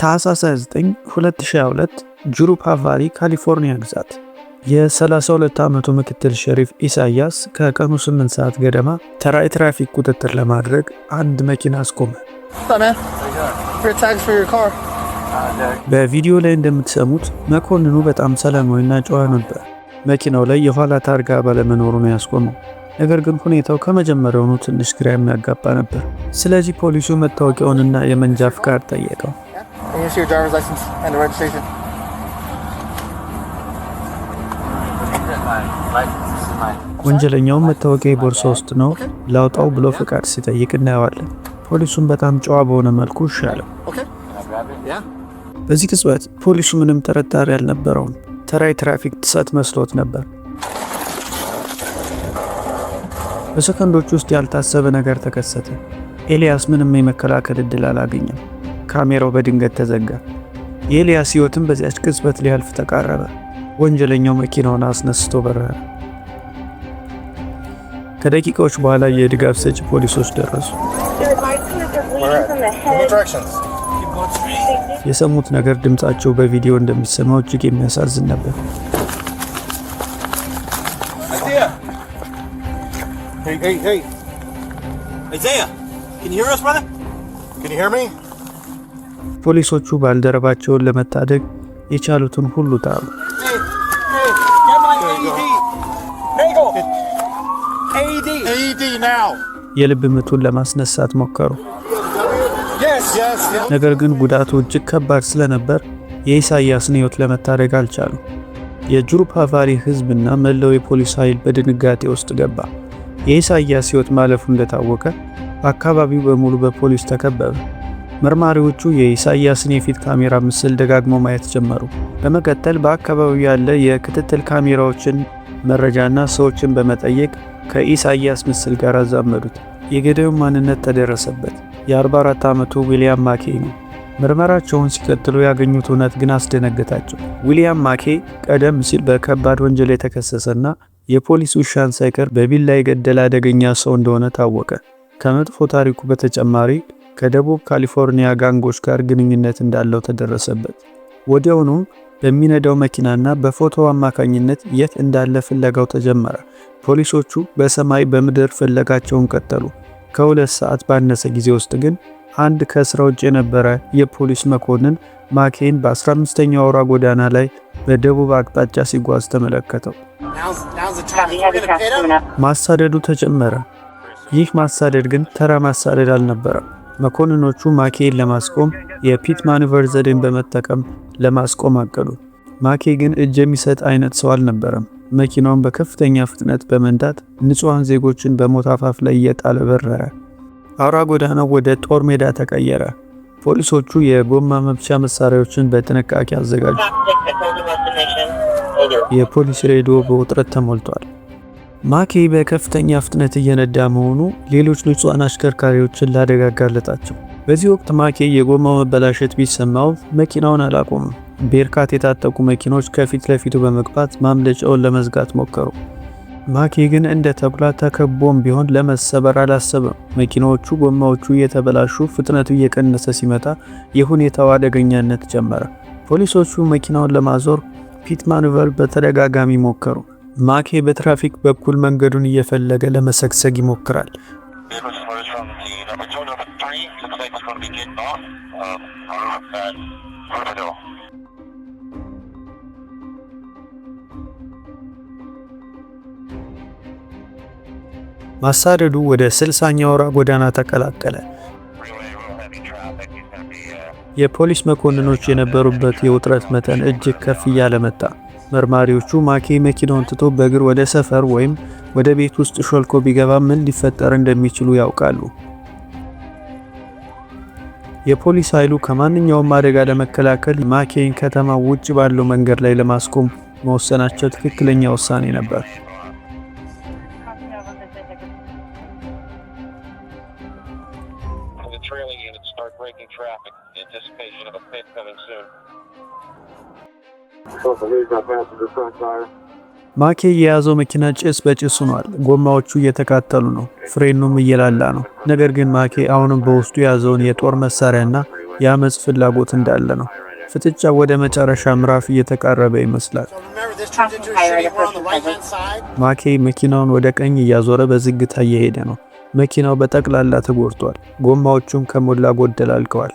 ታህሳስ 29 2022 ጁሩፓ ቫሊ ካሊፎርኒያ ግዛት የ32 ዓመቱ ምክትል ሸሪፍ ኢሳያስ ከቀኑ 8 ሰዓት ገደማ ተራ የትራፊክ ቁጥጥር ለማድረግ አንድ መኪና አስቆመ። በቪዲዮ ላይ እንደምትሰሙት መኮንኑ በጣም ሰላማዊና ጨዋ ነበር። መኪናው ላይ የኋላ ታርጋ ባለመኖሩ ነው ያስቆመው። ነገር ግን ሁኔታው ከመጀመሪያውኑ ትንሽ ግራ የሚያጋባ ነበር። ስለዚህ ፖሊሱ መታወቂያውንና የመንጃ ፍቃድ ጠየቀው። ወንጀለኛውም መታወቂያ ቦርሳ ውስጥ ነው ላውጣው ብሎ ፍቃድ ሲጠይቅ እናየዋለን። ፖሊሱም በጣም ጨዋ በሆነ መልኩ እሺ አለው። በዚህ ቅጽበት ፖሊሱ ምንም ጥርጣሬ አልነበረውም። ተራ የትራፊክ ጥሰት መስሎት ነበር። በሰከንዶች ውስጥ ያልታሰበ ነገር ተከሰተ። ኤልያስ ምንም የመከላከል እድል አላገኘም። ካሜራው በድንገት ተዘጋ። የኤልያስ ሕይወትም በዚያች ቅጽበት ሊያልፍ ተቃረበ። ወንጀለኛው መኪናውን አስነስቶ በረረ። ከደቂቃዎች በኋላ የድጋፍ ሰጪ ፖሊሶች ደረሱ። የሰሙት ነገር ድምጻቸው በቪዲዮ እንደሚሰማው እጅግ የሚያሳዝን ነበር። ፖሊሶቹ ባልደረባቸውን ለመታደግ የቻሉትን ሁሉ ጣሩ። የልብ ምቱን ለማስነሳት ሞከሩ። ነገር ግን ጉዳቱ እጅግ ከባድ ስለነበር የኢሳያስን ሕይወት ለመታደግ አልቻሉ። የጁሩፓ ቫሊ ሕዝብና መላው የፖሊስ ኃይል በድንጋጤ ውስጥ ገባ። የኢሳያስ ሕይወት ማለፉ እንደታወቀ አካባቢው በሙሉ በፖሊስ ተከበበ። መርማሪዎቹ የኢሳያስን የፊት ካሜራ ምስል ደጋግሞ ማየት ጀመሩ። በመቀጠል በአካባቢው ያለ የክትትል ካሜራዎችን መረጃና ሰዎችን በመጠየቅ ከኢሳያስ ምስል ጋር አዛመዱት። የገዳዩ ማንነት ተደረሰበት። የ44 ዓመቱ ዊሊያም ማኬ ነው። ምርመራቸውን ሲቀጥሉ ያገኙት እውነት ግን አስደነገጣቸው። ዊሊያም ማኬ ቀደም ሲል በከባድ ወንጀል የተከሰሰና የፖሊስ ውሻን ሳይቀር በቢላ የገደለ አደገኛ ሰው እንደሆነ ታወቀ። ከመጥፎ ታሪኩ በተጨማሪ ከደቡብ ካሊፎርኒያ ጋንጎች ጋር ግንኙነት እንዳለው ተደረሰበት። ወዲያውኑ በሚነዳው መኪናና በፎቶ አማካኝነት የት እንዳለ ፍለጋው ተጀመረ። ፖሊሶቹ በሰማይ በምድር ፍለጋቸውን ቀጠሉ። ከ2 ሰዓት ባነሰ ጊዜ ውስጥ ግን አንድ ከስራ ውጭ የነበረ የፖሊስ መኮንን ማኬን በ15ኛው አውራ ጎዳና ላይ በደቡብ አቅጣጫ ሲጓዝ ተመለከተው። ማሳደዱ ተጀመረ። ይህ ማሳደድ ግን ተራ ማሳደድ አልነበረም። መኮንኖቹ ማኬን ለማስቆም የፒት ማኑቨር ዘዴን በመጠቀም ለማስቆም አቀዱ። ማኬ ግን እጅ የሚሰጥ አይነት ሰው አልነበረም። መኪናውን በከፍተኛ ፍጥነት በመንዳት ንጹሃን ዜጎችን በሞት አፋፍ ላይ እየጣለ በረረ። አውራ ጎዳናው ወደ ጦር ሜዳ ተቀየረ። ፖሊሶቹ የጎማ መብቻ መሳሪያዎችን በጥንቃቄ አዘጋጁ። የፖሊስ ሬዲዮ በውጥረት ተሞልቷል። ማኬ በከፍተኛ ፍጥነት እየነዳ መሆኑ ሌሎች ንጹሃን አሽከርካሪዎችን ላደጋ አጋለጣቸው። በዚህ ወቅት ማኬ የጎማው መበላሸት ቢሰማው መኪናውን አላቆመም። በርካታ የታጠቁ መኪኖች ከፊት ለፊቱ በመግባት ማምለጫውን ለመዝጋት ሞከሩ። ማኬ ግን እንደ ተኩላ ተከቦም ቢሆን ለመሰበር አላሰበም። መኪናዎቹ ጎማዎቹ እየተበላሹ ፍጥነቱ እየቀነሰ ሲመጣ የሁኔታው አደገኛነት ጨመረ። ፖሊሶቹ መኪናውን ለማዞር ፒት ማኑቨር በተደጋጋሚ ሞከሩ። ማኬ በትራፊክ በኩል መንገዱን እየፈለገ ለመሰግሰግ ይሞክራል። ማሳደዱ ወደ 60ኛው አውራ ጎዳና ተቀላቀለ። የፖሊስ መኮንኖች የነበሩበት የውጥረት መጠን እጅግ ከፍ እያለ መጣ። መርማሪዎቹ ማኬ መኪናውን ትቶ በእግር ወደ ሰፈር ወይም ወደ ቤት ውስጥ ሾልኮ ቢገባ ምን ሊፈጠር እንደሚችሉ ያውቃሉ። የፖሊስ ኃይሉ ከማንኛውም አደጋ ለመከላከል ማኬን ከተማው ውጭ ባለው መንገድ ላይ ለማስቆም መወሰናቸው ትክክለኛ ውሳኔ ነበር። ማኬ የያዘው መኪና ጭስ በጭስ ሆኗል። ጎማዎቹ እየተቃጠሉ ነው። ፍሬኑም እየላላ ነው። ነገር ግን ማኬ አሁንም በውስጡ የያዘውን የጦር መሳሪያና የአመፅ ፍላጎት እንዳለ ነው። ፍጥጫ ወደ መጨረሻ ምዕራፍ እየተቃረበ ይመስላል። ማኬ መኪናውን ወደ ቀኝ እያዞረ በዝግታ እየሄደ ነው። መኪናው በጠቅላላ ተጎድቷል። ጎማዎቹም ከሞላ ጎደል አልቀዋል።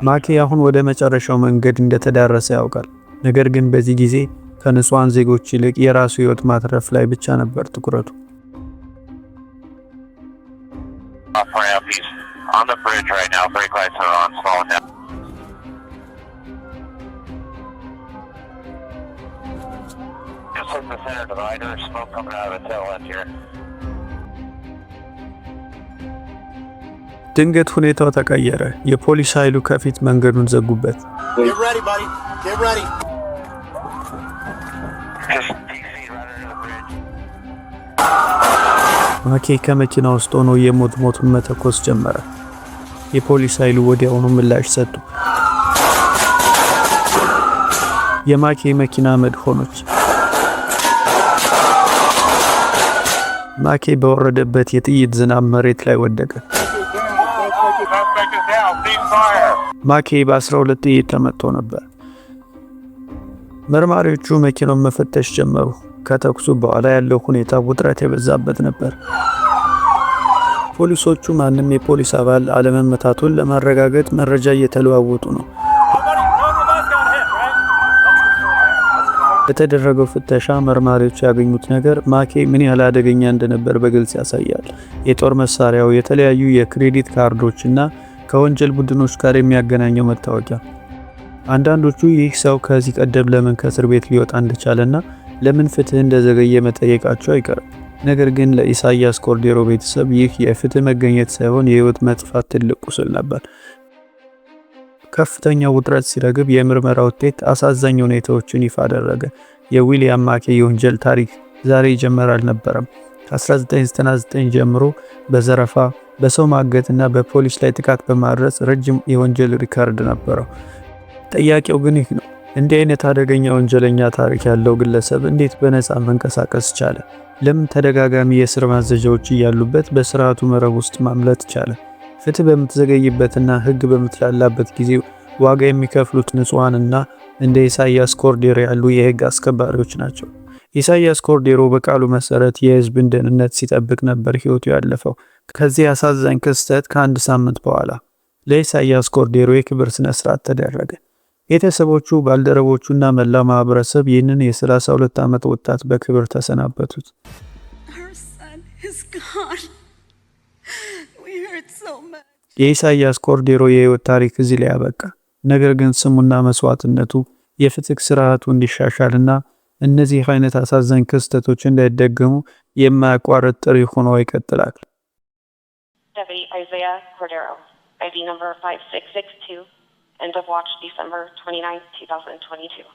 ማኬ አሁን ወደ መጨረሻው መንገድ እንደተዳረሰ ያውቃል። ነገር ግን በዚህ ጊዜ ከንጹሃን ዜጎች ይልቅ የራሱ ሕይወት ማትረፍ ላይ ብቻ ነበር ትኩረቱ። ድንገት ሁኔታው ተቀየረ። የፖሊስ ኃይሉ ከፊት መንገዱን ዘጉበት። ማኬ ከመኪና ውስጥ ሆኖ የሞቱን መተኮስ ጀመረ። የፖሊስ ኃይሉ ወዲያውኑ ምላሽ ሰጡ። የማኬ መኪና አመድ ሆነች። ማኬ በወረደበት የጥይት ዝናብ መሬት ላይ ወደቀ። ማኬ በ12 ጥይት ተመቶ ነበር። መርማሪዎቹ መኪናውን መፈተሽ ጀመሩ። ከተኩሱ በኋላ ያለው ሁኔታ ውጥረት የበዛበት ነበር። ፖሊሶቹ ማንም የፖሊስ አባል አለመመታቱን ለማረጋገጥ መረጃ እየተለዋወጡ ነው። በተደረገው ፍተሻ መርማሪዎቹ ያገኙት ነገር ማኬ ምን ያህል አደገኛ እንደነበር በግልጽ ያሳያል። የጦር መሳሪያው፣ የተለያዩ የክሬዲት ካርዶችና ከወንጀል ቡድኖች ጋር የሚያገናኘው መታወቂያ። አንዳንዶቹ ይህ ሰው ከዚህ ቀደም ለምን ከእስር ቤት ሊወጣ እንደቻለና ለምን ፍትህ እንደዘገየ መጠየቃቸው አይቀርም። ነገር ግን ለኢሳያስ ኮርዴሮ ቤተሰብ ይህ የፍትህ መገኘት ሳይሆን የህይወት መጥፋት ትልቅ ቁስል ነበር። ከፍተኛው ውጥረት ሲረግብ የምርመራ ውጤት አሳዛኝ ሁኔታዎችን ይፋ አደረገ። የዊሊያም ማኬ የወንጀል ታሪክ ዛሬ ይጀምራል አልነበረም። ከ1999 ጀምሮ በዘረፋ፣ በሰው ማገትና በፖሊስ ላይ ጥቃት በማድረስ ረጅም የወንጀል ሪካርድ ነበረው። ጥያቄው ግን ይህ ነው። እንዲህ አይነት አደገኛ ወንጀለኛ ታሪክ ያለው ግለሰብ እንዴት በነፃ መንቀሳቀስ ቻለ? ለምን ተደጋጋሚ የእስር ማዘዣዎች እያሉበት በስርዓቱ መረብ ውስጥ ማምለጥ ቻለ? ፍትህ በምትዘገይበትና ህግ በምትላላበት ጊዜ ዋጋ የሚከፍሉት ንጹሃንና እንደ ኢሳያስ ኮርዴሮ ያሉ የህግ አስከባሪዎች ናቸው። ኢሳያስ ኮርዴሮ በቃሉ መሰረት የህዝብን ደህንነት ሲጠብቅ ነበር ህይወቱ ያለፈው። ከዚህ አሳዛኝ ክስተት ከአንድ ሳምንት በኋላ ለኢሳያስ ኮርዴሮ የክብር ስነ ስርዓት ተደረገ። ቤተሰቦቹ፣ ባልደረቦቹና መላው ማህበረሰብ ይህንን የ32 ዓመት ወጣት በክብር ተሰናበቱት። የኢሳያስ ኮርዴሮ የህይወት ታሪክ እዚህ ላይ ያበቃ። ነገር ግን ስሙና መስዋዕትነቱ የፍትህ ስርዓቱ እንዲሻሻልና እነዚህ አይነት አሳዛኝ ክስተቶች እንዳይደገሙ የማያቋርጥ ጥሪ ሆኖ ይቀጥላል። Deputy Isaiah Cordero, ID number 5662, end of watch December 29, 2022.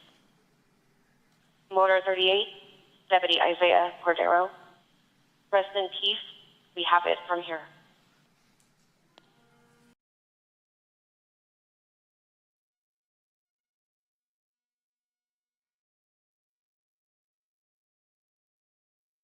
Motor 38, Deputy Isaiah Cordero. Rest in peace. We have it from here.